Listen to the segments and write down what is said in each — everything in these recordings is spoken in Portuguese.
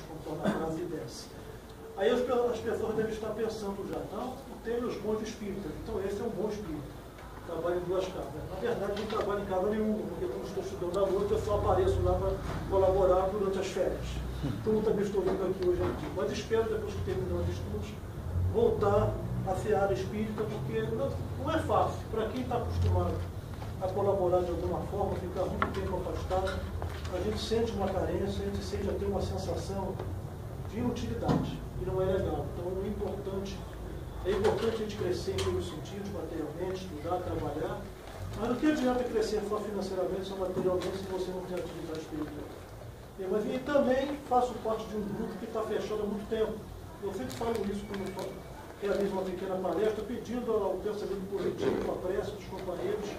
conforme a frase desce. Aí as pessoas devem estar pensando já, não, tem os bons espíritas, então esse é um bom espírito, trabalha em duas casas. Na verdade, não trabalho em casa nenhuma, porque como estou estudando à noite, eu só apareço lá para colaborar durante as férias. Então, também estou vindo aqui hoje aqui. Mas espero, depois que terminar os estudos, voltar à seara espírita, porque não é fácil. Para quem está acostumado a colaborar de alguma forma, ficar muito tempo afastado, a gente sente uma carência, a gente sente até uma sensação de inutilidade, e não é legal. Então é importante a gente crescer em todos os sentidos, materialmente, estudar, trabalhar, mas não que adianta crescer só financeiramente, só materialmente, se você não tem atividade espiritual. Mas e também faço parte de um grupo que está fechado há muito tempo. Eu sempre falo isso quando realizo uma pequena palestra, pedindo ao pensamento positivo, a prece dos companheiros,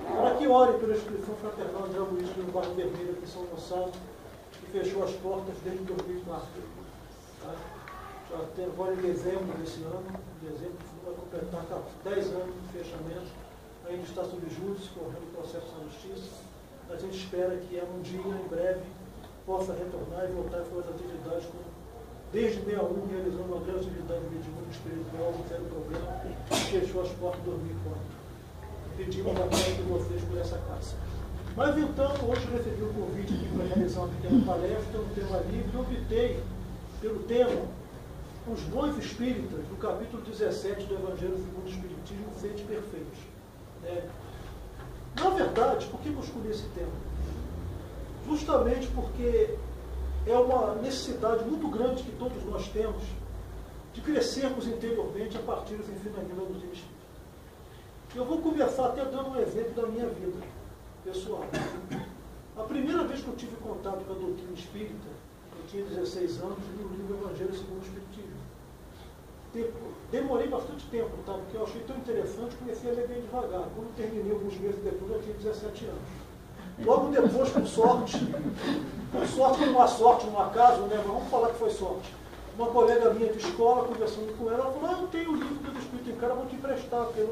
para que ore pela instituição fraternal de Luiz do Barro Vermelho, aqui em São Gonçalo, que fechou as portas desde 2004. Tá? Já tem agora em dezembro desse ano, vai completar 10 anos de fechamento, ainda está sob júdice, correndo o processo na justiça. A gente espera que um dia, em breve, possa retornar e voltar a fazer as atividades como desde 61, realizando uma grande atividade mediúnica espiritual, não zero problema, e fechou as portas em 2004. Pedimos a paz de vocês por essa casa. Mas então, hoje recebi um convite aqui para realizar uma pequena palestra no tema livre e optei pelo tema Os Bons Espíritas, do capítulo 17 do Evangelho segundo o Espiritismo, Sede Perfeitos. Na verdade, por que eu escolhi esse tema? Justamente porque é uma necessidade muito grande que todos nós temos de crescermos interiormente a partir dos ensinamentos da doutrina espírita. Eu vou começar até dando um exemplo da minha vida pessoal. A primeira vez que eu tive contato com a doutrina espírita, eu tinha 16 anos, li o livro Evangelho segundo o Espiritismo. Demorei bastante tempo, tá? Porque eu achei tão interessante, comecei a ler bem devagar. Quando terminei alguns meses depois, eu tinha 17 anos. Logo depois, com sorte, um acaso, né? Mas vamos falar que foi sorte. Uma colega minha de escola, conversando com ela, falou, eu tenho o livro do Espírito em cara, vou te emprestar, porque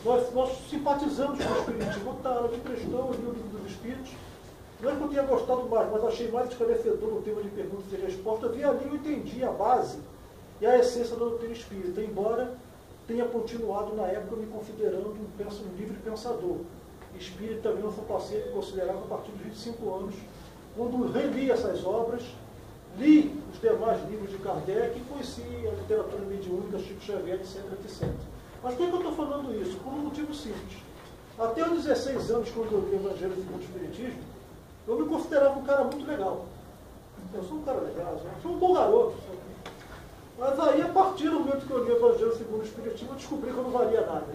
nós simpatizamos com o Espiritismo. Ela me emprestou o livro dos Espíritos. Não é que eu tenha gostado mais, mas achei mais esclarecedor o tema de perguntas e respostas, e ali eu entendi a base e a essência da doutrina espírita, embora tenha continuado na época me considerando um livre pensador. Espírita também eu só passei a considerar a partir dos 25 anos, quando reli essas obras, li os demais livros de Kardec e conheci a literatura mediúnica, Chico Xavier, etc, etc. Mas por que eu estou falando isso? Por um motivo simples. Até os 16 anos, quando eu li o Evangelho segundo o Espiritismo, eu me considerava um cara muito legal. Eu sou um cara legal, eu sou um bom garoto. Mas aí, a partir do momento que eu li o Evangelho segundo o Espiritismo, eu descobri que eu não valia nada.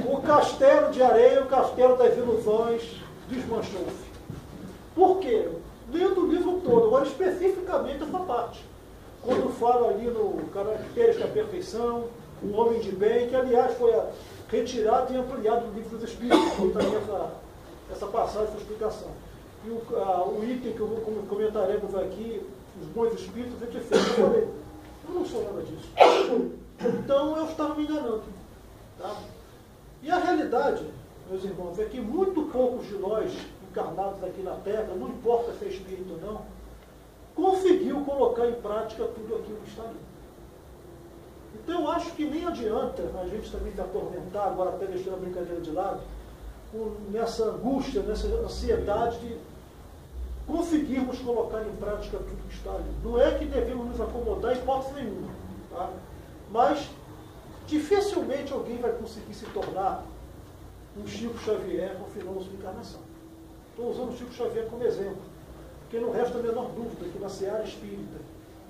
O castelo de areia, o castelo das ilusões, desmanchou-se. Por quê? Lendo o livro todo, agora especificamente essa parte. Quando fala ali no Caracteres da Perfeição, um homem de bem, que aliás foi retirado e ampliado do livro dos Espíritos, que tem essa passagem, essa explicação. E o item que comentaremos aqui, os bons espíritos, é que fez. Eu falei, eu não sou nada disso. Então eu estava me enganando. Tá? E a realidade, meus irmãos, é que muito poucos de nós, encarnados aqui na Terra, não importa se é espírito ou não, conseguiu colocar em prática tudo aquilo que está ali. Então eu acho que nem adianta a gente também se atormentar, agora até deixando a brincadeira de lado, nessa angústia, nessa ansiedade de conseguirmos colocar em prática tudo que está ali. Não é que devemos nos acomodar em hipótese nenhuma, tá? Mas dificilmente alguém vai conseguir se tornar um Chico Xavier no final da sua encarnação. Estou usando o Chico Xavier como exemplo, porque não resta a menor dúvida que na seara espírita,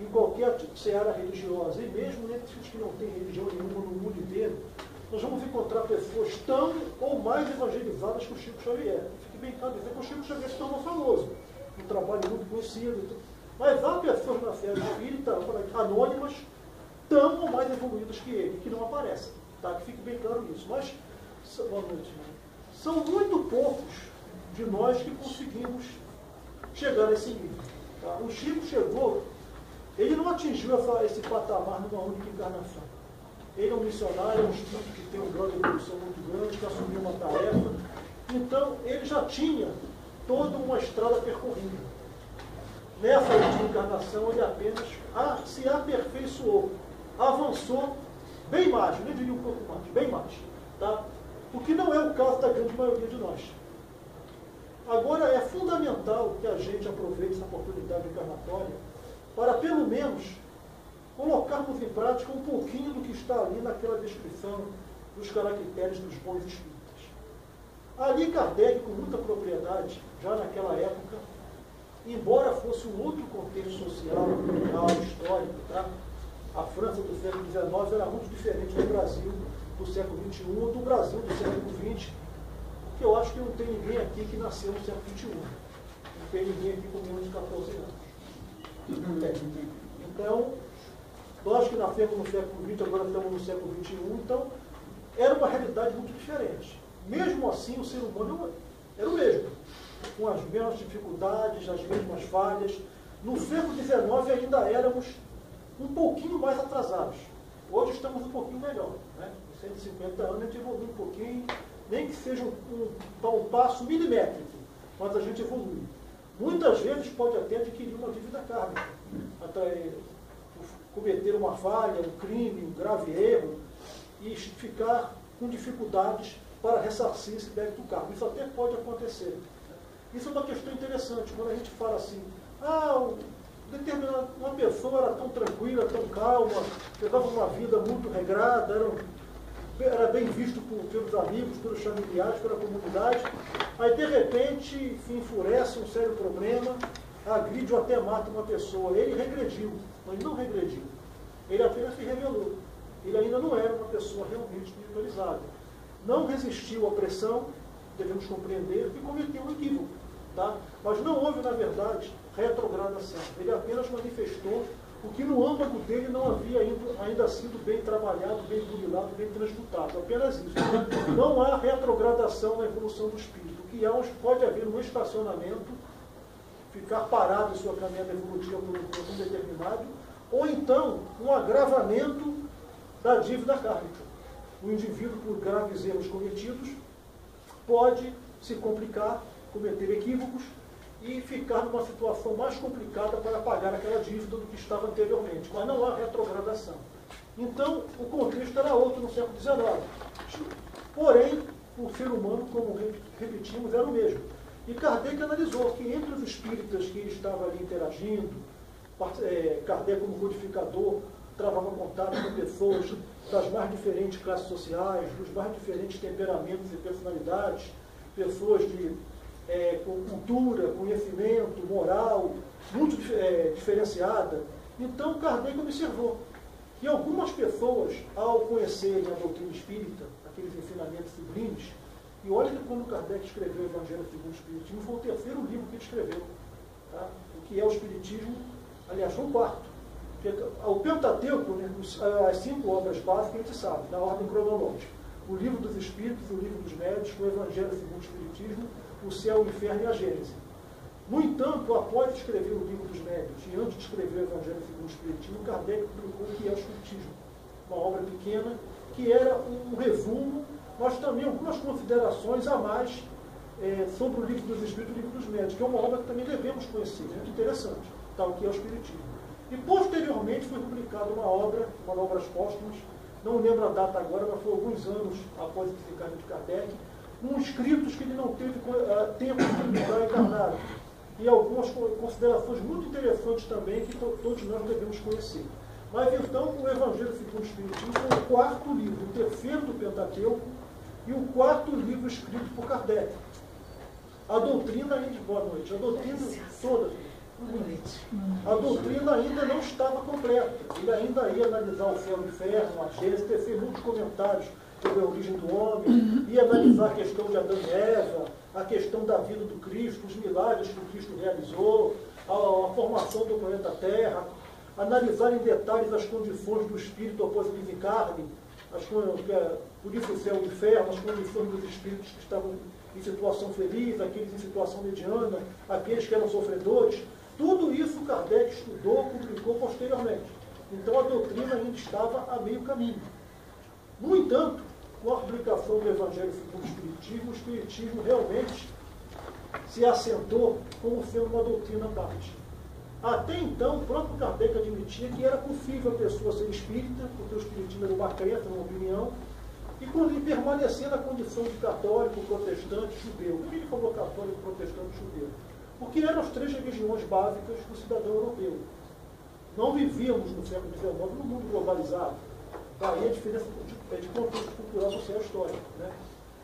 em qualquer seara religiosa, e mesmo entre os que não têm religião nenhuma no mundo inteiro, nós vamos encontrar pessoas tão ou mais evangelizadas que o Chico Xavier. Fique bem claro dizer que o Chico Xavier se tornou famoso, um trabalho muito conhecido. Mas há pessoas na seara espírita, anônimas, tão ou mais evoluídas que ele, que não aparecem. Tá? Que fique bem claro isso. Mas, boa noite, são muito poucos de nós que conseguimos chegar a esse nível. Tá? O Chico chegou, ele não atingiu esse patamar numa única encarnação. Ele é um missionário, é um espírito que tem um grau de evolução muito grande, que assumiu uma tarefa. Então, ele já tinha toda uma estrada percorrida. nessa última encarnação, ele apenas se aperfeiçoou, avançou bem mais, nem diria um pouco mais, bem mais. Tá? O que não é o caso da grande maioria de nós. Agora, é fundamental que a gente aproveite essa oportunidade encarnatória para, pelo menos, colocarmos em prática um pouquinho do que está ali naquela descrição dos caracteres dos bons espíritos. Ali Kardec, com muita propriedade, já naquela época, embora fosse um outro contexto social, cultural, histórico, tá? A França do século XIX era muito diferente do Brasil do século XXI ou do Brasil do século XX, que eu acho que não tem ninguém aqui que nasceu no século XXI. Não tem ninguém aqui com menos de 14 anos. Não tem. Então, nós que nascemos no século XX, agora estamos no século XXI, então, era uma realidade muito diferente. Mesmo assim, o ser humano era o mesmo, com as mesmas dificuldades, as mesmas falhas. No século XIX ainda éramos um pouquinho mais atrasados. Hoje estamos um pouquinho melhor. Né? Em 150 anos a gente evoluiu um pouquinho, nem que seja um passo milimétrico, mas a gente evolui. Muitas vezes pode até adquirir uma dívida kármica, até cometer uma falha, um crime, um grave erro, e ficar com dificuldades para ressarcir esse débito kármico. Isso até pode acontecer. Isso é uma questão interessante, quando a gente fala assim, uma pessoa era tão tranquila, tão calma, levava uma vida muito regrada, era bem visto pelos amigos, pelos familiares, pela comunidade, aí de repente se enfurece um sério problema, agride ou até mata uma pessoa. Ele regrediu, mas não regrediu. Ele apenas se revelou. Ele ainda não era uma pessoa realmente espiritualizada. Não resistiu à pressão, devemos compreender, e cometeu um equívoco. Tá? Mas não houve, na verdade, retrogradação. Ele apenas manifestou o que no âmago dele não havia ainda sido bem trabalhado, bem burilado, bem transmutado. Apenas isso. Não há retrogradação na evolução do espírito. O que há, pode haver um estacionamento, ficar parado em sua caminhada evolutiva por um tempo determinado, ou então um agravamento da dívida kármica. O indivíduo, por graves erros cometidos, pode se complicar, cometer equívocos e ficar numa situação mais complicada para pagar aquela dívida do que estava anteriormente. Mas não há retrogradação. Então, o contexto era outro no século XIX. Porém, o ser humano, como repetimos, era o mesmo. E Kardec analisou que entre os espíritas que estavam ali interagindo, Kardec como codificador, travava contato com pessoas das mais diferentes classes sociais, dos mais diferentes temperamentos e personalidades, pessoas com cultura, conhecimento, moral, muito diferenciada. Então, Kardec observou que algumas pessoas, ao conhecerem a doutrina espírita, aqueles ensinamentos sublimes, e olha que quando Kardec escreveu o Evangelho segundo o Espiritismo, foi o terceiro livro que ele escreveu. Tá? O que é o Espiritismo, aliás, foi o quarto. O Pentateuco, né, as 5 obras básicas, a gente sabe, na ordem cronológica. O Livro dos Espíritos, o Livro dos Médios, o Evangelho segundo o Espiritismo, o Céu, o Inferno e a Gênese. No entanto, após escrever o Livro dos Médios e antes de escrever o Evangelho segundo o Espiritismo, Kardec publicou o que é o Espiritismo. Uma obra pequena, que era um resumo, mas também algumas considerações a mais sobre o Livro dos Espíritos e o Livro dos Médios, que é uma obra que também devemos conhecer, muito interessante, tal que é o Espiritismo. E posteriormente foi publicada uma obra, obras póstumas, não lembro a data agora, mas foi alguns anos após o desencarne de Kardec, escritos que ele não teve tempo de publicar encarnado. E algumas considerações muito interessantes também que todos nós devemos conhecer. Mas então o Evangelho segundo o Espiritismo foi o quarto livro, o terceiro do Pentateuco e o quarto livro escrito por Kardec. A doutrina ainda, boa noite, a doutrina toda, a doutrina ainda não estava completa. Ele ainda ia analisar o céu e o inferno, a Gênese, tecer muitos comentários sobre a origem do homem, ia analisar a questão de Adão e Eva, a questão da vida do Cristo, os milagres que o Cristo realizou, a formação do planeta Terra, analisar em detalhes as condições do espírito após o desencarne, por isso o céu e o inferno, as condições dos espíritos que estavam em situação feliz, aqueles em situação mediana, aqueles que eram sofredores. Tudo isso Kardec estudou, publicou posteriormente. Então a doutrina ainda estava a meio caminho. No entanto, com a publicação do Evangelho segundo o Espiritismo realmente se assentou como sendo uma doutrina à parte. Até então, o próprio Kardec admitia que era possível a pessoa ser espírita, porque o espiritismo era uma crença, uma opinião, e permanecer na condição de católico, protestante, judeu. Por que ele falou católico, protestante, judeu? Porque eram as três religiões básicas do cidadão europeu. Não vivíamos no século XIX num mundo globalizado. Daí a diferença de contexto cultural, social e histórico. Né?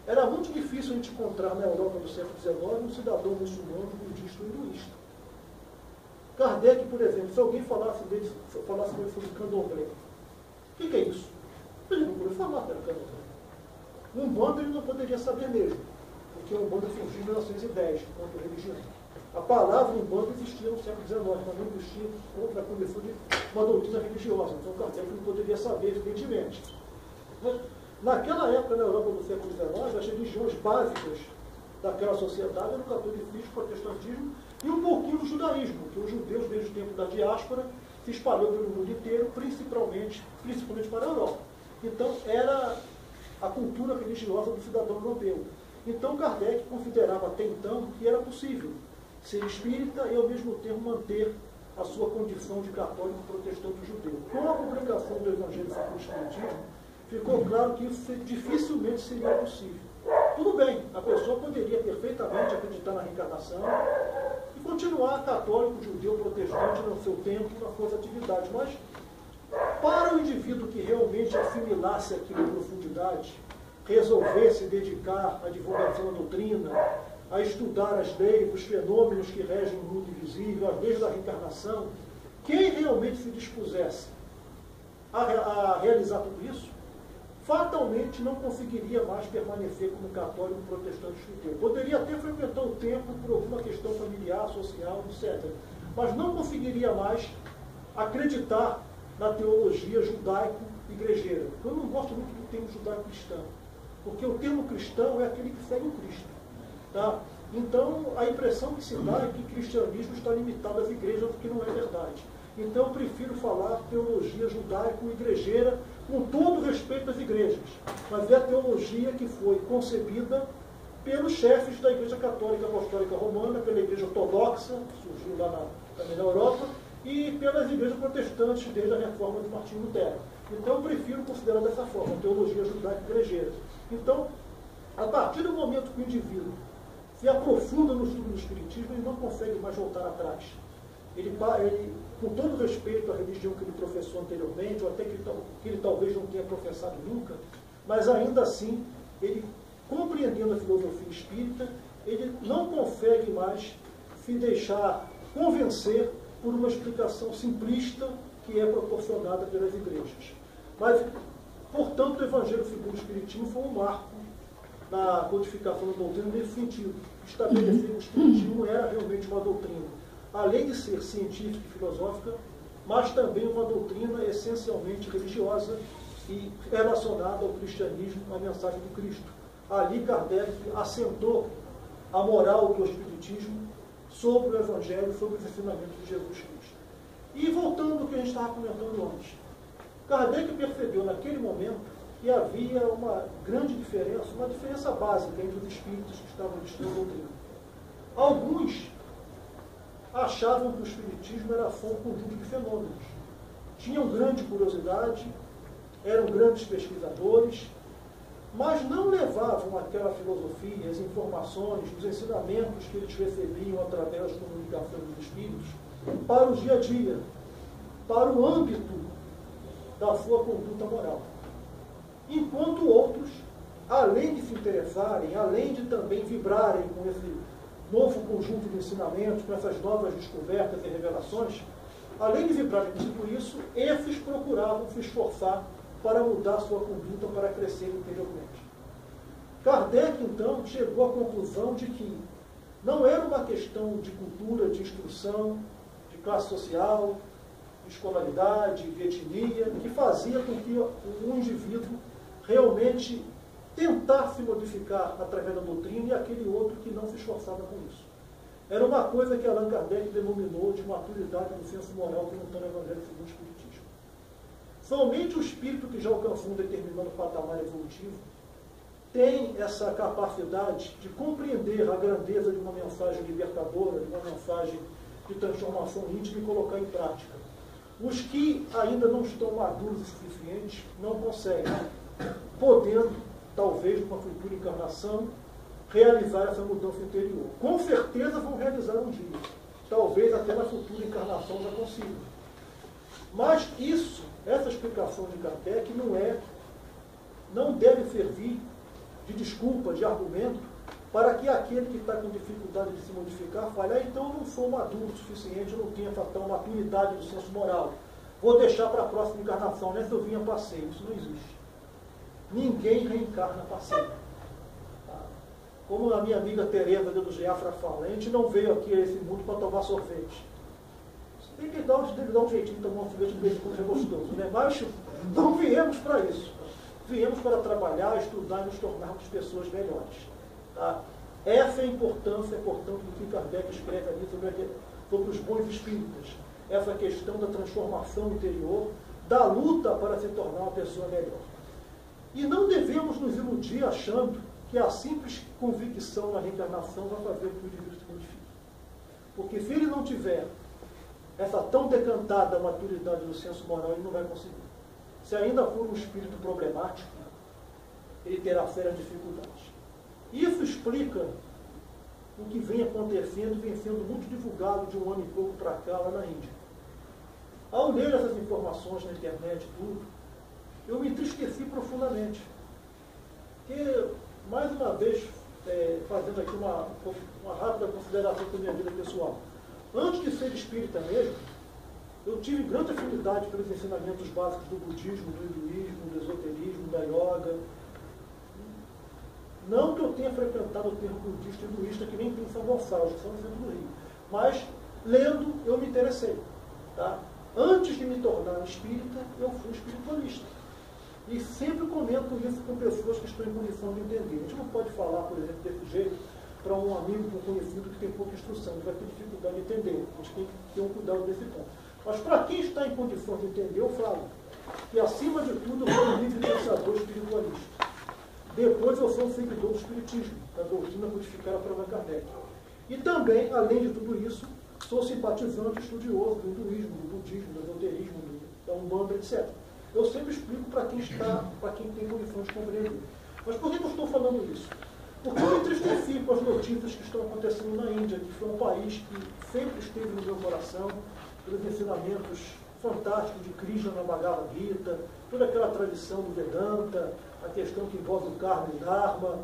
Era muito difícil a gente encontrar na Europa do século XIX um cidadão muçulmano, budista ou hinduísta. Kardec, por exemplo, se alguém falasse com ele sobre candomblé, o que é isso? Ele não poderia falar que era candomblé. Umbanda ele não poderia saber mesmo, porque a Umbanda surgiu em 1910, contra a religião. A palavra Umbanda existia no século XIX, mas não existia contra a condição de uma doutrina religiosa. Então Kardec não poderia saber, evidentemente. Mas, naquela época, na Europa do século XIX, as religiões básicas daquela sociedade eram o catolicismo, o protestantismo e um pouquinho do judaísmo, que os judeus, desde o tempo da diáspora, se espalhou pelo mundo inteiro, principalmente para a Europa. Então, era a cultura religiosa do cidadão europeu. Então, Kardec considerava até então que era possível ser espírita e, ao mesmo tempo, manter a sua condição de católico, protestante e judeu. Com a publicação do Evangelho segundo o Espiritismo, ficou claro que isso dificilmente seria possível. Tudo bem, a pessoa poderia perfeitamente acreditar na reencarnação e continuar católico, judeu, protestante no seu tempo, nas suas atividades, mas para o indivíduo que realmente assimilasse aquilo em profundidade, resolvesse dedicar à divulgação da doutrina, a estudar as leis, os fenômenos que regem o mundo invisível, as leis da reencarnação, quem realmente se dispusesse a realizar tudo isso, fatalmente não conseguiria mais permanecer como católico, protestante e judeu. Poderia até frequentar o templo por alguma questão familiar, social, etc. Mas não conseguiria mais acreditar na teologia judaico-igrejeira. Eu não gosto muito do termo judaico-cristão, porque o termo cristão é aquele que segue o Cristo. Tá? Então, a impressão que se dá é que o cristianismo está limitado às igrejas, o que não é verdade. Então, eu prefiro falar teologia judaico-igrejeira, com todo respeito às igrejas. Mas é a teologia que foi concebida pelos chefes da Igreja Católica Apostólica Romana, pela Igreja Ortodoxa, que surgiu lá também na Europa, e pelas igrejas protestantes desde a reforma de Martinho Lutero. Então, eu prefiro considerar dessa forma, a teologia judaico-igrejeira. Então, a partir do momento que o indivíduo se aprofunda no estudo do Espiritismo, ele não consegue mais voltar atrás. Ele, com todo respeito à religião que ele professou anteriormente, ou até que ele talvez não tenha professado nunca, mas ainda assim, ele, compreendendo a filosofia espírita, ele não consegue mais se deixar convencer por uma explicação simplista que é proporcionada pelas igrejas. Mas, portanto, o Evangelho segundo o Espiritismo foi um marco na codificação da doutrina nesse sentido. Estabelecer que o Espiritismo era realmente uma doutrina, além de ser científica e filosófica, mas também uma doutrina essencialmente religiosa e relacionada ao cristianismo, à mensagem do Cristo. Ali Kardec assentou a moral do Espiritismo sobre o Evangelho, sobre os ensinamentos de Jesus Cristo. E voltando ao que a gente estava comentando antes, Kardec percebeu naquele momento que havia uma grande diferença, uma diferença básica entre os espíritos que estavam estudando a doutrina. Alguns achavam que o Espiritismo era só um conjunto de fenômenos. Tinham grande curiosidade, eram grandes pesquisadores, mas não levavam aquela filosofia, as informações, os ensinamentos que eles recebiam através da comunicação dos espíritos para o dia a dia, para o âmbito da sua conduta moral. Enquanto outros, além de se interessarem, além de também vibrarem com esse novo conjunto de ensinamentos, com essas novas descobertas e revelações, além de vibrarem com tudo isso, esses procuravam se esforçar para mudar sua conduta, para crescer interiormente. Kardec, então, chegou à conclusão de que não era uma questão de cultura, de instrução, de classe social, de escolaridade, de etnia, que fazia com que o indivíduo realmente tentasse modificar através da doutrina e aquele outro que não se esforçava com isso. Era uma coisa que Allan Kardec denominou de maturidade do senso moral que não está no Evangelho segundo o Espiritismo. Somente o espírito que já alcançou um determinado patamar evolutivo tem essa capacidade de compreender a grandeza de uma mensagem libertadora, de uma mensagem de transformação íntima e colocar em prática. Os que ainda não estão maduros o suficiente não conseguem, podendo, talvez, numa futura encarnação, realizar essa mudança interior. Com certeza vão realizar um dia. Talvez até na futura encarnação já consigam. Mas isso, essa explicação de Kardec não deve servir de desculpa, de argumento, para que aquele que está com dificuldade de se modificar fale, então eu não sou maduro o suficiente, eu não tenho essa tal maturidade do senso moral. Vou deixar para a próxima encarnação, nessa eu vim a passeio. Isso não existe. Ninguém reencarna a passeio. Como a minha amiga Tereza do Geafra fala, a gente não veio aqui a esse mundo para tomar sorvete. Tem que dar um jeitinho de tomar um sorvete de vez em quando é gostoso, né? Mas não viemos para isso. Viemos para trabalhar, estudar e nos tornarmos pessoas melhores. Tá? Essa é a importância, portanto, do que Kardec escreve ali sobre os bons espíritas. Essa questão da transformação interior, da luta para se tornar uma pessoa melhor. E não devemos nos iludir achando que a simples convicção na reencarnação vai fazer com que o indivíduo se modifique. Porque se ele não tiver essa tão decantada maturidade do senso moral, ele não vai conseguir. Se ainda for um espírito problemático, ele terá sérias dificuldades. Isso explica o que vem acontecendo, vem sendo muito divulgado de um ano e pouco para cá, lá na Índia. Ao ler essas informações na internet e tudo, eu me entristeci profundamente. Porque, mais uma vez, fazendo aqui uma rápida consideração da minha vida pessoal. Antes de ser espírita mesmo, eu tive grande afinidade pelos ensinamentos básicos do budismo, do hinduísmo, do esoterismo, da yoga. Não que eu tenha frequentado o termo budista e hinduísta, que nem tem em São Gonçalo, que são no centro do Rio. Mas, lendo, eu me interessei. Tá? Antes de me tornar espírita, eu fui espiritualista. E sempre comento isso com pessoas que estão em condição de entender. A gente não pode falar, por exemplo, desse jeito para um amigo, um conhecido que tem pouca instrução. Ele vai ter dificuldade de entender. A gente tem que ter um cuidado desse ponto. Mas para quem está em condições de entender, eu falo que, acima de tudo, eu sou um livre pensador espiritualista. Depois eu sou um seguidor do espiritismo, da doutrina codificada por Allan Kardec. E também, além de tudo isso, sou simpatizante estudioso do hinduísmo, do budismo, do esoterismo, da Umbanda, etc. Eu sempre explico para quem tem condições de compreender. Mas por que eu estou falando isso? Porque eu me entristeci com as notícias que estão acontecendo na Índia, que foi um país que sempre esteve no meu coração, pelos ensinamentos fantásticos de Krishna na Bhagavad Gita, toda aquela tradição do Vedanta, a questão que envolve o Karma e o Dharma.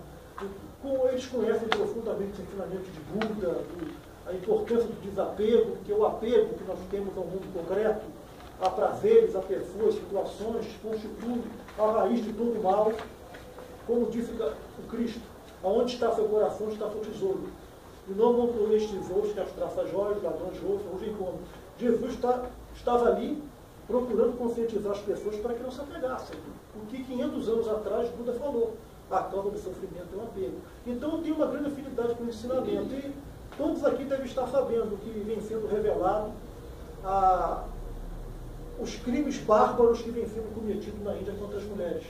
Eles conhecem profundamente os ensinamentos de Buda, a importância do desapego, porque o apego que nós temos ao mundo concreto, a prazeres, a pessoas, situações, constitui a raiz de todo mal, como disse o Cristo, aonde está seu coração, está seu tesouro. E não vão por estes tesouros que as traças joias, ladrões de ouro, hoje encontram. Jesus estava ali procurando conscientizar as pessoas para que não se apegassem. O que 500 anos atrás Buda falou, a causa do sofrimento é o apego. Então eu tenho uma grande afinidade com o ensinamento. E todos aqui devem estar sabendo que vem sendo revelado os crimes bárbaros que vêm sendo cometidos na Índia contra as mulheres.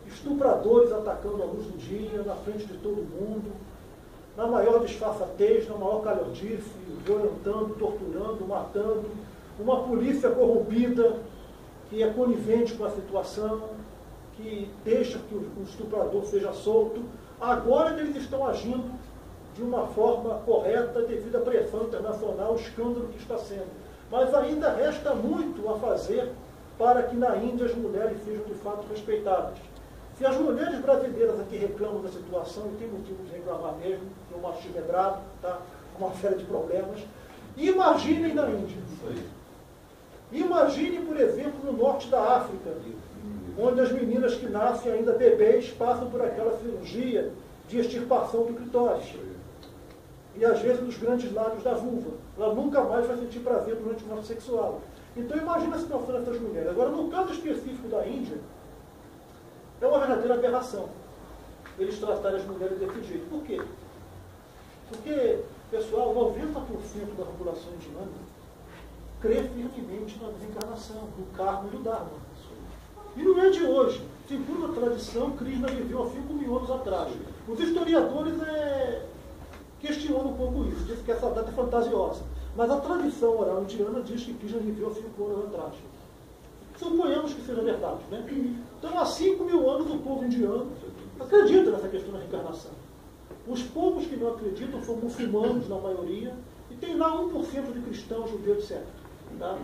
Estupradores atacando a luz do dia, na frente de todo mundo, na maior disfarçatez, na maior calhordice, violentando, torturando, matando, uma polícia corrompida que é conivente com a situação, que deixa que o estuprador seja solto. Agora que eles estão agindo de uma forma correta devido à pressão internacional, o escândalo que está sendo. Mas ainda resta muito a fazer para que na Índia as mulheres sejam de fato respeitadas. Se as mulheres brasileiras aqui reclamam da situação, e tem motivo de reclamar mesmo, que o machismo é bravo, tá? Uma série de problemas, imaginem na Índia. Imagine, por exemplo, no norte da África, onde as meninas que nascem ainda bebês passam por aquela cirurgia de extirpação do clitóris. E às vezes nos grandes lábios da vulva. Ela nunca mais vai sentir prazer durante o ato sexual. Então imagina a situação dessas mulheres. Agora, no caso específico da Índia, é uma verdadeira aberração eles tratarem as mulheres desse jeito. Por quê? Porque, pessoal, 90% da população indiana crê firmemente na desencarnação, no karma e no dharma. E não é de hoje. Segundo a tradição, Krishna viveu há 5 mil anos atrás. Os historiadores questionam um pouco isso, dizem que essa data é fantasiosa. Mas a tradição oral indiana diz que Krishna viveu 5 anos atrás. Suponhamos que seja verdade, né? Então, há 5.000 anos, o povo indiano acredita nessa questão da reencarnação. Os povos que não acreditam são muçulmanos, na maioria, e tem lá 1% de cristãos, judeus, etc. Tá?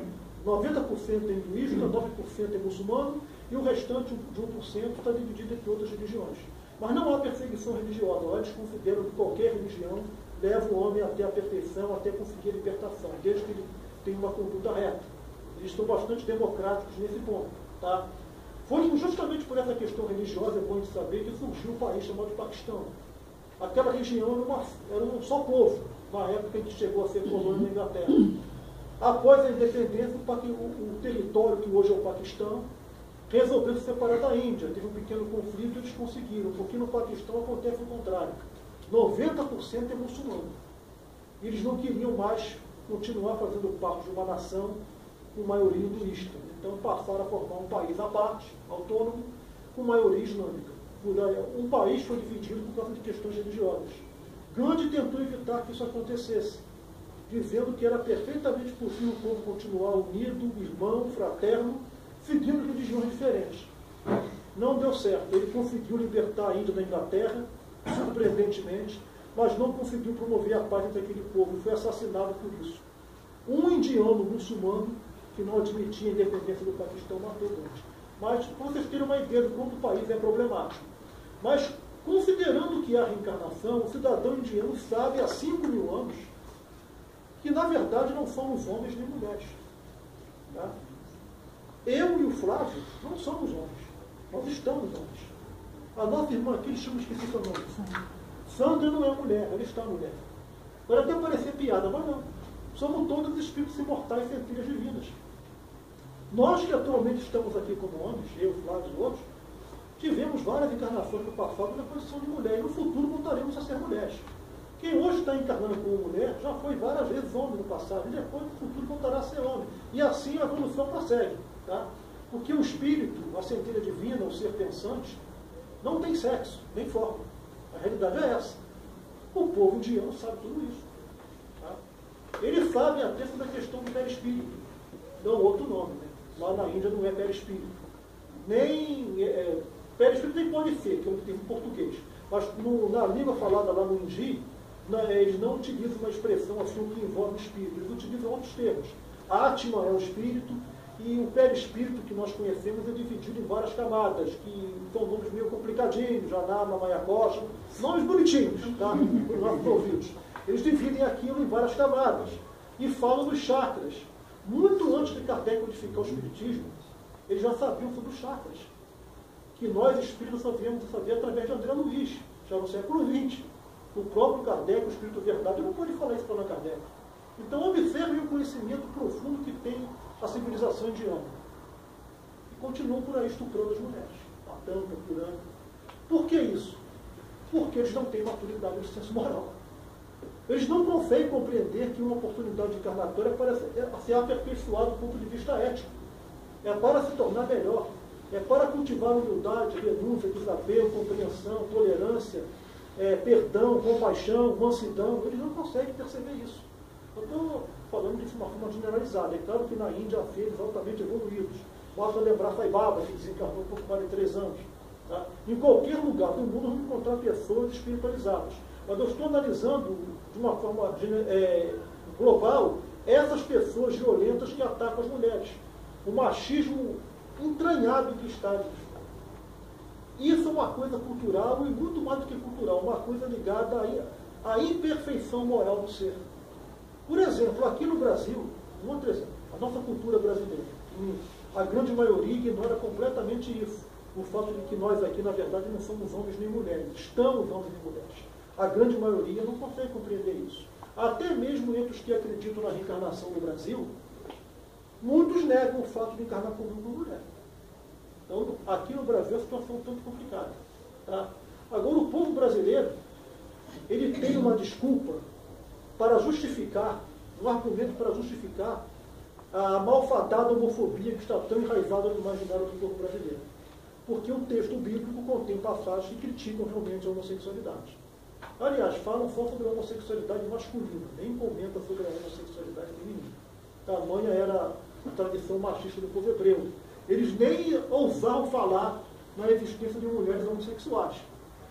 90% é hinduísta, 9% é muçulmano, e o restante de 1% está dividido entre outras religiões. Mas não há perseguição religiosa. Eles consideram que qualquer religião leva o homem até a perfeição, até conseguir a libertação, desde que ele tenha uma conduta reta. Eles estão bastante democráticos nesse ponto. Tá? Foi justamente por essa questão religiosa, é bom de saber, que surgiu um país chamado Paquistão. Aquela região era um só povo, na época em que chegou a ser colônia da Inglaterra. Após a independência, o território que hoje é o Paquistão resolveu se separar da Índia. Teve um pequeno conflito e eles conseguiram, porque no Paquistão acontece o contrário. 90% é muçulmano. E eles não queriam mais continuar fazendo parte de uma nação com maioria hinduísta. Então passaram a formar um país à parte, autônomo, com maioria islâmica. Um país foi dividido por causa de questões religiosas. Gandhi tentou evitar que isso acontecesse, dizendo que era perfeitamente possível o povo continuar unido, irmão, fraterno, seguindo religiões diferentes. Não deu certo. Ele conseguiu libertar a Índia da Inglaterra, surpreendentemente, mas não conseguiu promover a paz entre aquele povo e foi assassinado por isso. Um indiano muçulmano, que não admitia a independência do Paquistão, matou Gandhi. Mas, para vocês terem uma ideia de como o país é problemático. Mas, considerando que há reencarnação, o cidadão indiano sabe há 5.000 anos que, na verdade, não somos homens nem mulheres. Tá? Eu e o Flávio não somos homens. Nós estamos homens. A nossa irmã aqui, eles chamam, esqueci seu nome. Sandra não é mulher, ela está mulher. Pode até parecer piada, mas não. Somos todos espíritos imortais, centelhas divinas. Nós que atualmente estamos aqui como homens, eu, Flávio e outros, tivemos várias encarnações no passado na condição de mulher, e no futuro voltaremos a ser mulheres. Quem hoje está encarnando como mulher, já foi várias vezes homem no passado, e depois no futuro voltará a ser homem. E assim a evolução prossegue. Tá? Porque o espírito, a centelha divina, o ser pensante, não tem sexo, nem forma. A realidade é essa. O povo indiano sabe tudo isso. Tá? Eles sabem até sobre a questão do perispírito. Dão outro nome, né? Lá na Índia não é perispírito. Nem perispírito nem pode ser, que é um termo português. Mas na língua falada lá no hindi, eles não utilizam uma expressão assim, o que envolve o espírito. Eles utilizam outros termos. A Atma é o espírito, e o perispírito que nós conhecemos é dividido em várias camadas, que são nomes meio complicadinhos, Janama, Mayakosha, nomes bonitinhos, tá? Para os nossos ouvidos. Eles dividem aquilo em várias camadas e falam dos chakras. Muito antes de Kardec codificar o espiritismo, eles já sabiam sobre os chakras, que nós espíritos só viemos a saber através de André Luiz, já no século XX. O próprio Kardec, o Espírito Verdade, não pode falar isso para Allan Kardec. Então observem o conhecimento profundo que tem a civilização indiana. E continuam por aí estuprando as mulheres, matando, torturando. Por que isso? Porque eles não têm maturidade de senso moral. Eles não conseguem compreender que uma oportunidade encarnatória é para ser aperfeiçoada do ponto de vista ético. É para se tornar melhor. É para cultivar humildade, renúncia, desapego, compreensão, tolerância, perdão, compaixão, mansidão. Eles não conseguem perceber isso. Eu estou falando disso de uma forma generalizada. É claro que na Índia há seres altamente evoluídos. Basta lembrar Sai Baba, que desencarnou um pouco mais de 3 anos. Tá? Em qualquer lugar do mundo vamos encontrar pessoas espiritualizadas. Mas eu estou analisando de uma forma global essas pessoas violentas que atacam as mulheres. O machismo entranhado que está nisso. Isso é uma coisa cultural e muito mais do que cultural, uma coisa ligada à imperfeição moral do ser. Por exemplo, aqui no Brasil, um outro exemplo, a nossa cultura brasileira, a grande maioria ignora completamente isso. O fato de que nós aqui, na verdade, não somos homens nem mulheres. Estamos homens e mulheres. A grande maioria não consegue compreender isso. Até mesmo entre os que acreditam na reencarnação no Brasil, muitos negam o fato de encarnar como mulher. Então, aqui no Brasil, a situação é um tanto complicada. Tá? Agora, o povo brasileiro, ele tem uma desculpa para justificar, um argumento para justificar a malfadada homofobia que está tão enraizada no imaginário do povo brasileiro. Porque o texto bíblico contém passagens que criticam realmente a homossexualidade. Aliás, falam só sobre a homossexualidade masculina, nem comenta sobre a homossexualidade feminina. Tamanha era a tradição machista do povo hebreu. Eles nem ousavam falar na existência de mulheres homossexuais,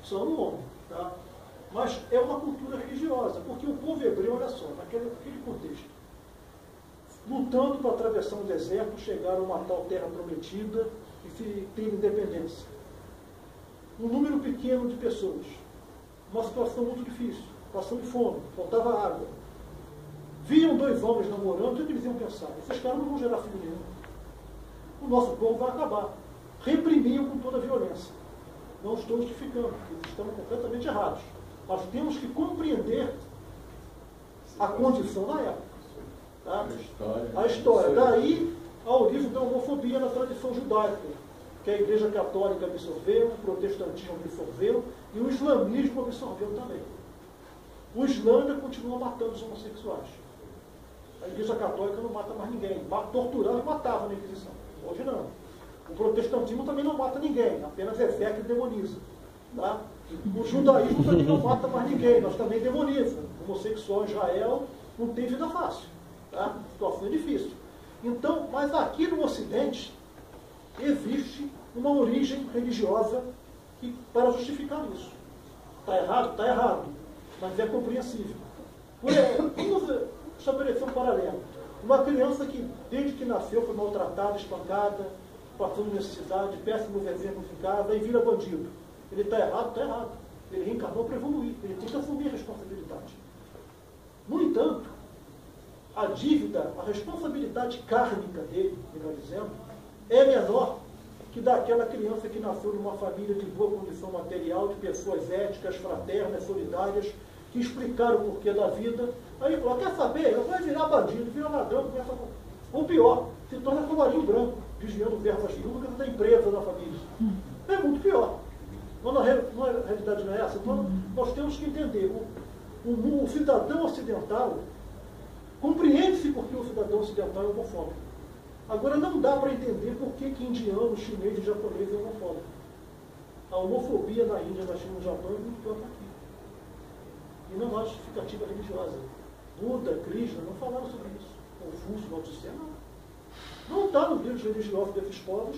só no homem. Tá? Mas é uma cultura religiosa, porque o povo hebreu, olha só, naquele contexto, lutando para atravessar um deserto, chegaram a uma tal terra prometida e se ter independência. Um número pequeno de pessoas, uma situação muito difícil, passando fome, faltava água. Viam dois homens namorando, o que eles iam pensar? Esses caras não vão gerar filho nenhum. O nosso povo vai acabar. Reprimiam com toda a violência. Não estou justificando, eles estão completamente errados. Mas temos que compreender a condição da época. Tá? A história. Daí a origem da homofobia na tradição judaica, que a Igreja Católica absorveu, o protestantismo absorveu e o islamismo absorveu também. O Islã ainda continua matando os homossexuais. A Igreja Católica não mata mais ninguém. Torturava e matava na Inquisição. Hoje não. O protestantismo também não mata ninguém, apenas execa e demoniza. Tá? O judaísmo também não mata mais ninguém, mas também demoniza. O homossexual em Israel não tem vida fácil. Tá? A situação é difícil. Então, mas aqui no Ocidente existe uma origem religiosa para justificar isso. Está errado? Está errado. Mas é compreensível. Vamos estabelecer um paralelo. Uma criança que, desde que nasceu, foi maltratada, espancada, passando necessidade, péssimos exemplos em casa, e vira bandido. Ele está errado? Está errado. Ele reencarnou para evoluir. Ele tem que assumir a responsabilidade. No entanto, a dívida, a responsabilidade kármica dele, melhor dizendo, é menor que daquela criança que nasceu numa família de boa condição material, de pessoas éticas, fraternas, solidárias, que explicaram o porquê da vida. Aí ele falou, quer saber? Eu vou virar bandido, virar ladrão, começa a... Ou pior, se torna colarinho branco, desviando verbas públicas da empresa, da família. É muito pior. Mas a realidade não é essa. Então, nós temos que entender. O cidadão ocidental, compreende-se por que o cidadão ocidental é homofóbico. Agora, não dá para entender por que indiano, chinês e japonês é homofóbico. A homofobia na Índia, na China e no Japão é muito pior que aqui. E não há justificativa religiosa. Buda, Krishna, não falaram sobre isso. Confúcio, Lao Tse, não. Não está nos livros religiosos desses povos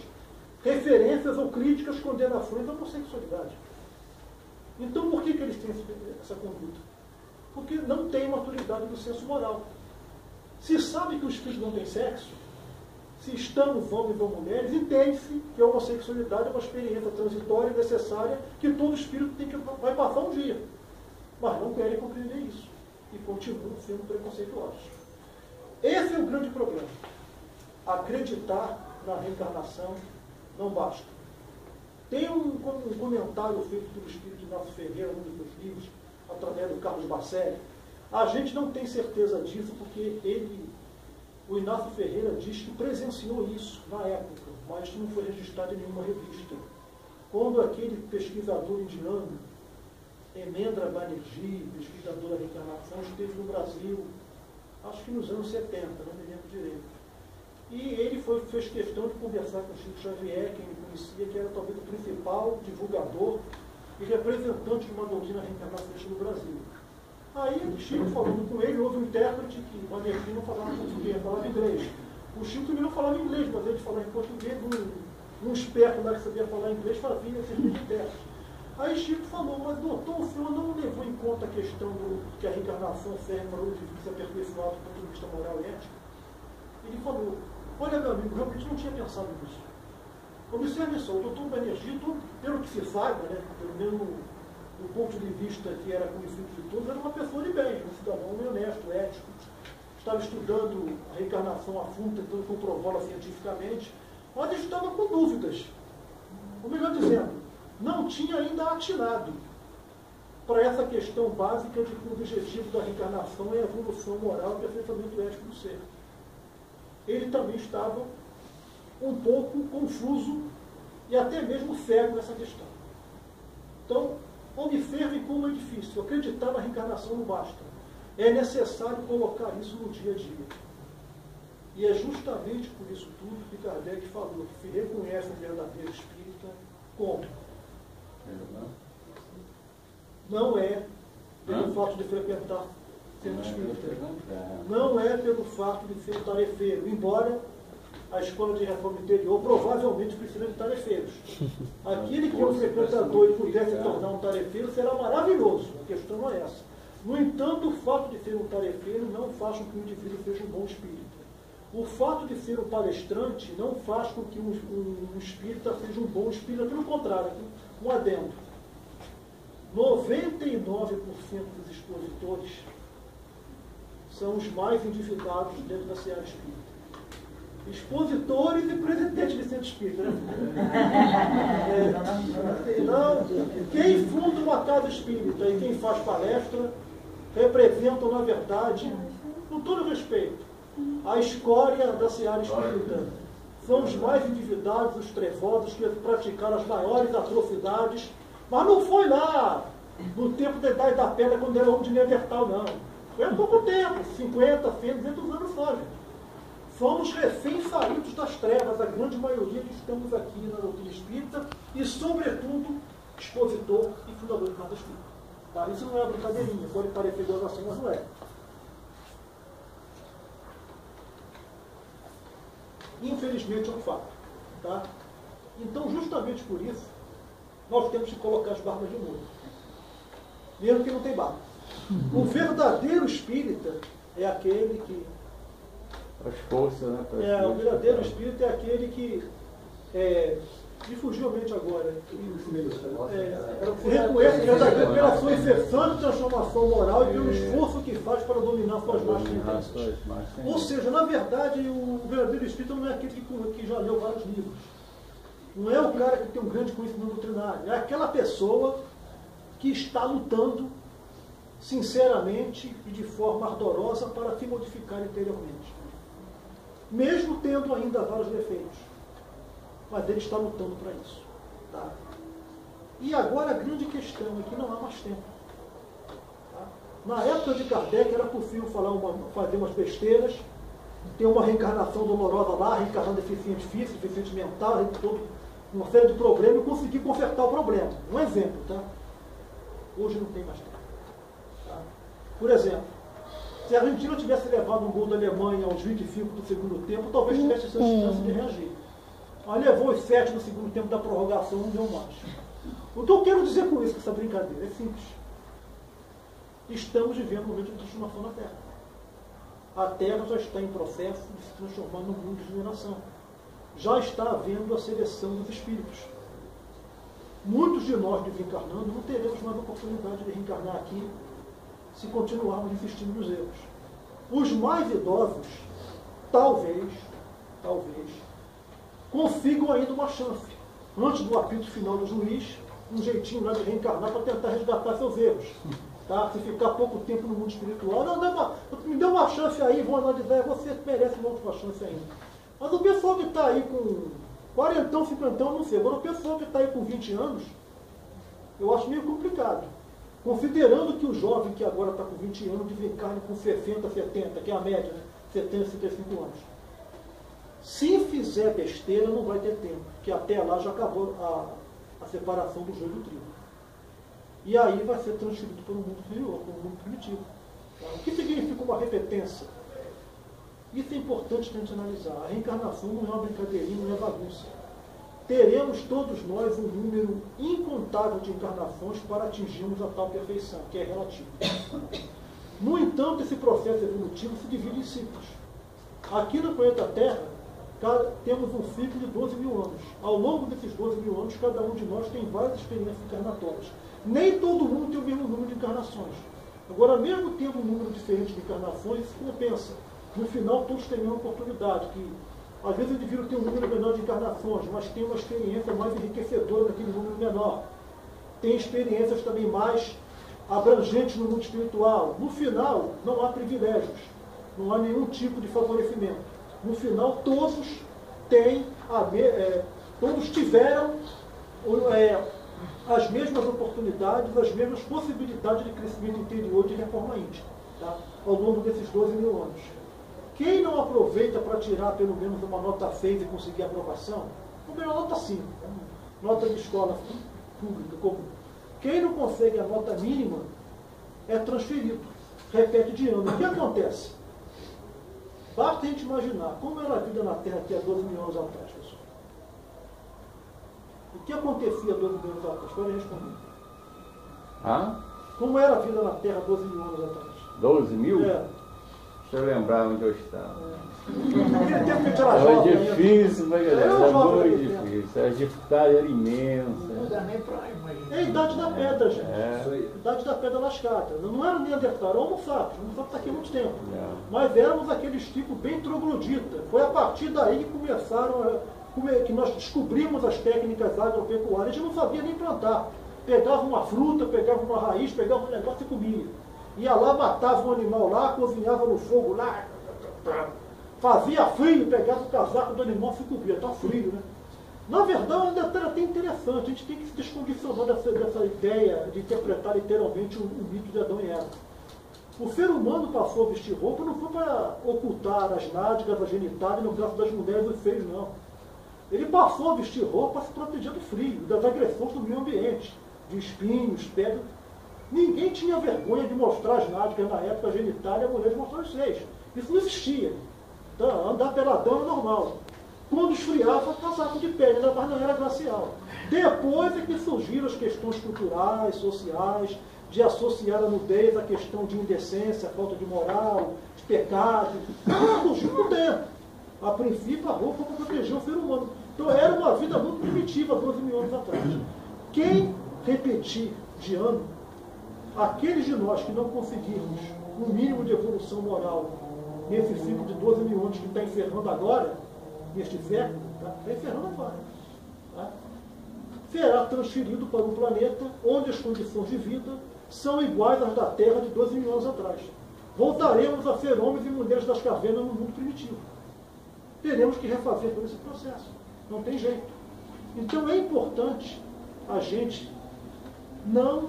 referências ou críticas, condenações à homossexualidade. Então, por que eles têm essa conduta? Porque não tem maturidade do senso moral. Se sabe que o espírito não tem sexo, se estamos homens ou mulheres, entende-se que a homossexualidade é uma experiência transitória e necessária que todo espírito vai passar um dia. Mas não querem compreender isso. E continuam sendo preconceituosos. Esse é o grande problema. Acreditar na reencarnação não basta. Tem um comentário feito pelo espírito Inácio Ferreira, num dos meus livros, através do Carlos Bacelli. A gente não tem certeza disso porque o Inácio Ferreira diz que presenciou isso na época, mas não foi registrado em nenhuma revista. Quando aquele pesquisador indiano, Hemendra Banerjee, pesquisador da reencarnação, esteve no Brasil, acho que nos anos 70, não me lembro direito. E ele fez questão de conversar com o Chico Xavier, quem ele conhecia, que era talvez o principal divulgador e representante de uma doutrina reencarnacionista no Brasil. Aí o Chico falando com ele, houve um intérprete que o Banerjee não falava português, falava inglês. O Chico também não falava inglês, mas ele falava em português, um esperto lá que sabia falar inglês fazia esse intérprete. Aí Chico falou, mas doutor, o senhor não levou em conta a questão que a reencarnação serve para o indivíduo se aperfeiçoar do ponto de vista moral e ético? Ele falou, olha meu amigo, realmente não tinha pensado nisso. Observe só, o doutor Banerjee, pelo que se saiba, né, pelo menos do ponto de vista que era conhecido de todos, era uma pessoa de bem, um cidadão honesto, ético. Estava estudando a reencarnação a fundo, tentando comprová-la cientificamente, mas estava com dúvidas. Ou melhor dizendo, não tinha ainda atinado para essa questão básica de que o objetivo da reencarnação é a evolução moral e aperfeiçoamento ético do ser. Ele também estava um pouco confuso e até mesmo cego nessa questão. Então, observe como é difícil. Acreditar na reencarnação não basta. É necessário colocar isso no dia a dia. E é justamente por isso tudo que Kardec falou, que se reconhece um verdadeiro espírita como? Não é pelo fato de frequentar centro espírita. Não é pelo fato de ser tarefeiro, embora a escola de reforma interior provavelmente precisa de tarefeiros. Aquele que é um frequentador e puder se tornar um tarefeiro será maravilhoso. A questão não é essa. No entanto, o fato de ser um tarefeiro não faz com que o indivíduo seja um bom espírita. O fato de ser um palestrante não faz com que um espírita seja um bom espírita. Pelo contrário, um adendo. 99% dos expositores são os mais endividados dentro da seara espírita. Expositores e presidentes de centro espírita. Quem funda uma casa espírita e quem faz palestra representam, na verdade, com todo respeito, a escória da seara espírita. São os mais endividados, os trevosos, que praticaram as maiores atrocidades, mas não foi lá no tempo da Idade da Pedra, quando era homem de Neandertal, não. Foi há pouco tempo, 50, 100, 200 anos só, gente. Somos recém-saídos das trevas, a grande maioria que estamos aqui na doutrina espírita, e, sobretudo, expositor e fundador de casa espírita. Tá? Isso não é uma brincadeirinha, pode parecer gozação, mas não é. Infelizmente é um fato. Tá? Então, justamente por isso, nós temos que colocar as barbas de molho. Mesmo que não tem barba. O verdadeiro espírita é aquele que... As forças, né? O verdadeiro espírito é aquele que... me fugiu a mente agora. Reconhece pela sua incessante transformação moral e pelo esforço que faz para dominar suas marchas intensas. Ou seja, na verdade, o verdadeiro espírito não é aquele que já leu vários livros. Não é o cara que tem um grande conhecimento doutrinário. É aquela pessoa que está lutando sinceramente e de forma ardorosa para se modificar interiormente. Mesmo tendo ainda vários defeitos. Mas ele está lutando para isso. Tá? E agora a grande questão é que não há mais tempo. Tá? Na época de Kardec era possível fazer umas besteiras, ter uma reencarnação dolorosa lá, reencarnando deficiente físico, deficiente mental, uma série de problemas e conseguir consertar o problema. Um exemplo, tá? Hoje não tem mais tempo. Tá? Por exemplo, se a Argentina tivesse levado um gol da Alemanha aos 25 do segundo tempo, talvez tivesse essa chance de reagir. Mas levou os 7 no segundo tempo da prorrogação, não deu mais. O que eu quero dizer com isso, com essa brincadeira, é simples. Estamos vivendo um momento de transformação na Terra. A Terra já está em processo de se transformar num mundo de geração. Já está havendo a seleção dos espíritos. Muitos de nós desencarnando não teremos mais oportunidade de reencarnar aqui se continuarmos insistindo nos erros. Os mais idosos, talvez, consigam ainda uma chance, antes do apito final do juiz, um jeitinho lá de reencarnar para tentar resgatar seus erros. Tá? Se ficar pouco tempo no mundo espiritual, me dê uma chance aí, vou analisar, você merece uma última chance ainda. Mas o pessoal que está aí com 40, 50, não sei. Agora o pessoal que está aí com 20 anos, eu acho meio complicado. Considerando que o jovem que agora está com 20 anos desencarne com 60, 70, que é a média, né? 70, 75 anos. Se fizer besteira, não vai ter tempo, porque até lá já acabou a separação do joio do trigo. E aí vai ser transferido para o mundo superior, para o mundo primitivo. Tá? O que significa uma repetência? Isso é importante a gente analisar. A reencarnação não é uma brincadeirinha, não é bagunça. Teremos todos nós um número incontável de encarnações para atingirmos a tal perfeição, que é relativo. No entanto, esse processo evolutivo se divide em ciclos. Aqui no planeta Terra, temos um ciclo de 12 mil anos. Ao longo desses 12 mil anos, cada um de nós tem várias experiências encarnatórias. Nem todo mundo tem o mesmo número de encarnações. Agora, mesmo tendo um número diferente de encarnações, isso compensa. No final, todos têm uma oportunidade, que às vezes o indivíduo tem um número menor de encarnações, mas tem uma experiência mais enriquecedora naquele número menor. Tem experiências também mais abrangentes no mundo espiritual. No final, não há privilégios, não há nenhum tipo de favorecimento. No final, todos tiveram as mesmas oportunidades, as mesmas possibilidades de crescimento interior e de reforma íntima, tá? Ao longo desses 12 mil anos. Quem não aproveita para tirar pelo menos uma nota 6 e conseguir aprovação, ou melhor, nota 5, nota de escola pública comum. Quem não consegue a nota mínima, é transferido, repete de ano. O que acontece? Basta a gente imaginar como era a vida na Terra aqui há 12 mil anos atrás, pessoal. O que acontecia há 12 mil anos atrás? Podem responder. Ah? Como era a vida na Terra há 12 mil anos atrás? 12 mil? É. Deixa eu lembrar onde eu estava. Naquele tempo que a gente era Era jovem, difícil, né, galera? Era Era jovem muito naquele difícil. A dificuldade era Não imensa. dá nem para imaginar. É a idade da pedra, gente. É. Idade da pedra lascada. Não era Neandertal, era Homo sapiens. Homo sapiens está aqui há muito tempo. É. Mas éramos aqueles tipos bem troglodita. Foi a partir daí que começaram, que nós descobrimos as técnicas agropecuárias. A gente não sabia nem plantar. Pegava uma fruta, pegava uma raiz, pegava um negócio e comia. Ia lá, matava um animal lá, cozinhava no fogo lá. Fazia frio, pegava o casaco do animal e se cobria. Está frio, né? Na verdade, é um detalhe até interessante. A gente tem que se descondicionar dessa ideia de interpretar literalmente o mito de Adão e Eva. O ser humano passou a vestir roupa não foi para ocultar as nádegas, a genitália, no caso das mulheres, os seios, não. Ele passou a vestir roupa para se proteger do frio, das agressões do meio ambiente, de espinhos, pedras. Ninguém tinha vergonha de mostrar as nádegas na época, a genitália, a mulher de mostrar os seios. Isso não existia. Então, andar peladão era normal. Quando esfriava, casaco de pele, mas não era glacial. Depois é que surgiram as questões culturais, sociais, de associar a nudez à questão de indecência, falta de moral, de pecado. Surgiu por dentro. A princípio, a roupa para proteger o ser humano. Então, era uma vida muito primitiva, 12 mil anos atrás. Quem repetir de ano, aqueles de nós que não conseguirmos um mínimo de evolução moral nesse ciclo de 12 mil anos que está encerrando agora, neste século, está encerrando agora, tá? Será transferido para um planeta onde as condições de vida são iguais às da Terra de 12 mil anos atrás. Voltaremos a ser homens e mulheres das cavernas no mundo primitivo. Teremos que refazer todo esse processo. Não tem jeito. Então é importante a gente não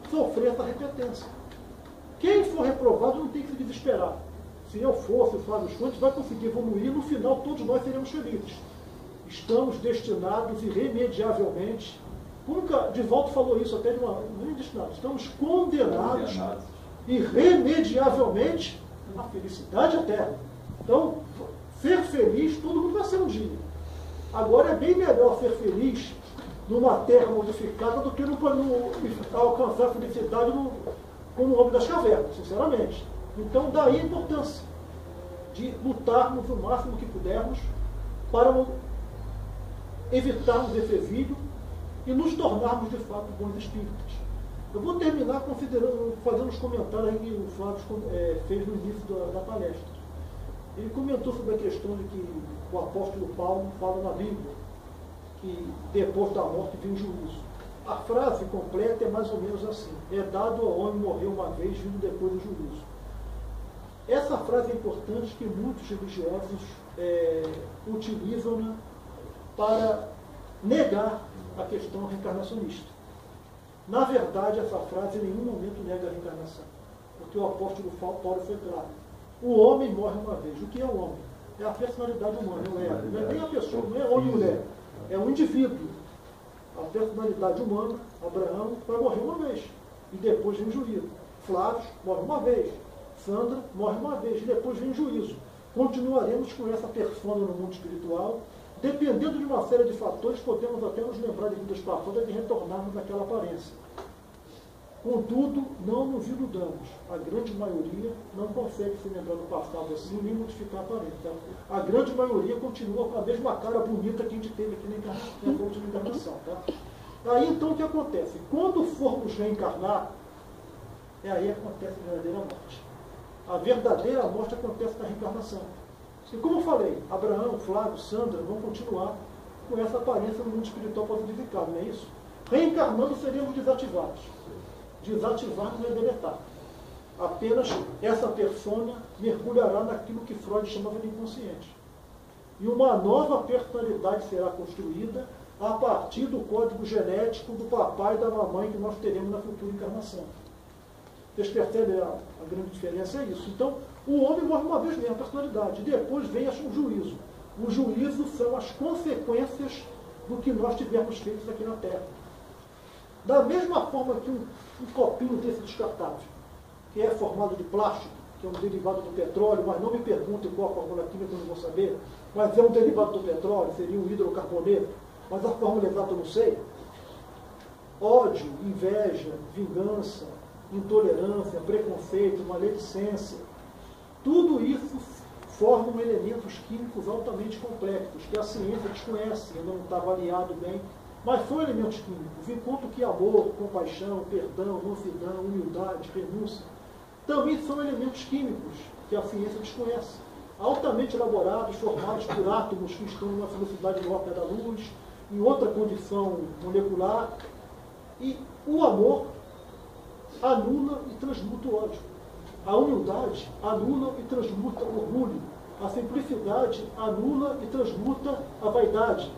sofrer essa repetência. Quem for reprovado não tem que se desesperar. Se eu fosse o Flávio Schwantz, vai conseguir evoluir, no final todos nós seremos felizes. Estamos destinados irremediavelmente, Divaldo falou isso até de uma... Não é destinado, estamos condenados irremediavelmente à felicidade eterna. Então, ser feliz, todo mundo vai ser um dia. Agora é bem melhor ser feliz numa terra modificada do que alcançar a felicidade como o homem das cavernas, sinceramente. Então, daí a importância de lutarmos o máximo que pudermos para evitarmos esse exílio e nos tornarmos, de fato, bons espíritos. Eu vou terminar fazendo os comentários que o Flávio fez no início da palestra. Ele comentou sobre a questão de que o apóstolo Paulo fala na Bíblia que depois da morte vem o juízo. A frase completa é mais ou menos assim: é dado ao homem morrer uma vez, vindo depois do juízo. Essa frase é importante, que muitos religiosos utilizam-na para negar a questão reencarnacionista. Na verdade, essa frase em nenhum momento nega a reencarnação, porque o apóstolo Paulo foi claro: o homem morre uma vez. O que é o homem? É a personalidade humana, não é nem a pessoa, não é homem e mulher, é um indivíduo. A personalidade humana, Abraão, vai morrer uma vez, e depois vem juízo. Flávio morre uma vez, Sandra morre uma vez, e depois vem juízo. Continuaremos com essa persona no mundo espiritual. Dependendo de uma série de fatores, podemos até nos lembrar de vidas passadas e retornarmos àquela aparência. Contudo, não nos iludamos. A grande maioria não consegue se lembrar do passado assim, nem modificar a aparência. A grande maioria continua com a mesma cara bonita que a gente teve aqui na última encarnação. Tá? Aí então o que acontece? Quando formos reencarnar, aí acontece a verdadeira morte. A verdadeira morte acontece na reencarnação. E como eu falei, Abraão, Flávio, Sandra vão continuar com essa aparência no mundo espiritual positivado, não é isso? Reencarnando, seremos desativados. Desativar não é deletar. Apenas essa persona mergulhará naquilo que Freud chamava de inconsciente. E uma nova personalidade será construída a partir do código genético do papai e da mamãe que nós teremos na futura encarnação. Vocês percebem a grande diferença? É isso. Então, o homem morre uma vez mesmo, a personalidade. E depois vem o juízo. O juízo são as consequências do que nós tivermos feito aqui na Terra. Da mesma forma que um copinho desse descartável, que é formado de plástico, que é um derivado do petróleo, mas não me perguntem qual a fórmula química, eu não vou saber, mas é um derivado do petróleo, seria um hidrocarboneto, mas a fórmula exata eu não sei. Ódio, inveja, vingança, intolerância, preconceito, maledicência, tudo isso formam elementos químicos altamente complexos, que a ciência desconhece, ainda não está avaliado bem, mas são elementos químicos, enquanto que amor, compaixão, perdão, mansidão, humildade, renúncia, também são elementos químicos que a ciência desconhece, altamente elaborados, formados por átomos que estão em uma velocidade maior que a da luz, em outra condição molecular, e o amor anula e transmuta o ódio. A humildade anula e transmuta o orgulho. A simplicidade anula e transmuta a vaidade.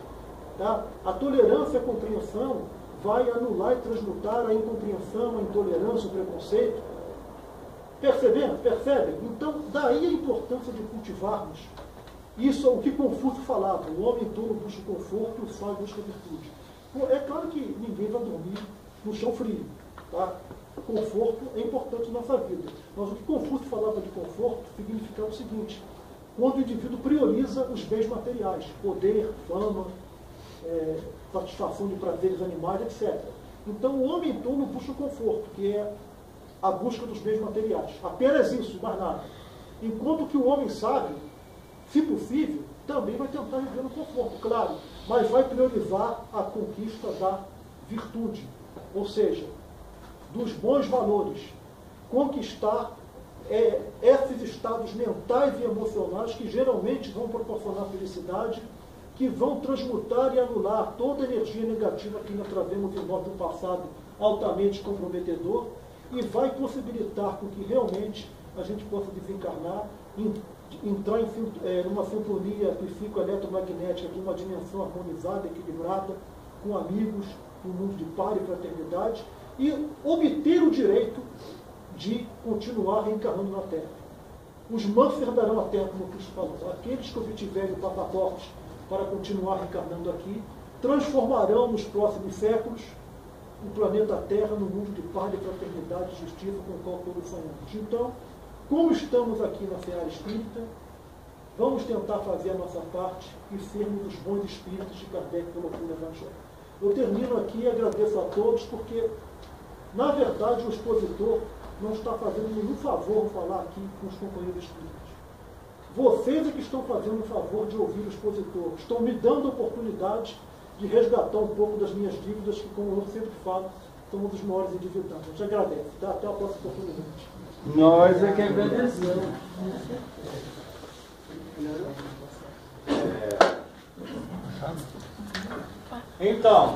Tá? A tolerância e a compreensão vai anular e transmutar a incompreensão, a intolerância, o preconceito. Percebendo? Percebem? Então, daí a importância de cultivarmos. Isso é o que Confúcio falava. O homem tolo busca conforto, o sábio busca virtude. É claro que ninguém vai dormir no chão frio. Tá? Conforto é importante na nossa vida. Mas o que Confúcio falava de conforto significava o seguinte: quando o indivíduo prioriza os bens materiais, poder, fama, satisfação de prazeres animais, etc. Então o homem tolo busca o conforto, que é a busca dos bens materiais. Apenas isso, mais nada. Enquanto que o homem sábio, se possível, também vai tentar viver no conforto, claro, mas vai priorizar a conquista da virtude, ou seja, dos bons valores, conquistar esses estados mentais e emocionais que geralmente vão proporcionar felicidade, que vão transmutar e anular toda a energia negativa que nós trazemos em nós do passado altamente comprometedor e vai possibilitar com que realmente a gente possa desencarnar, entrar em uma sintonia psicoeletromagnética de uma dimensão harmonizada, equilibrada, com amigos, um mundo de paz e fraternidade, e obter o direito de continuar reencarnando na Terra. Os mansos herdarão a Terra, como Cristo falou. Aqueles que obtiverem o passaporte para continuar reencarnando aqui, transformarão nos próximos séculos o planeta Terra num mundo de paz, de fraternidade e justiça com o qual todos sonhamos. Então, como estamos aqui na Seara Espírita, vamos tentar fazer a nossa parte e sermos os bons espíritos de Kardec pelo puro Evangelho. Eu termino aqui e agradeço a todos, porque, na verdade, o expositor não está fazendo nenhum favor falar aqui com os companheiros espíritas. Vocês é que estão fazendo o favor de ouvir o expositor. Estão me dando a oportunidade de resgatar um pouco das minhas dívidas, que, como eu sempre falo, somos os maiores endividados. Eu te agradeço. Tá? Até a próxima oportunidade. Nós é que agradecemos. Então,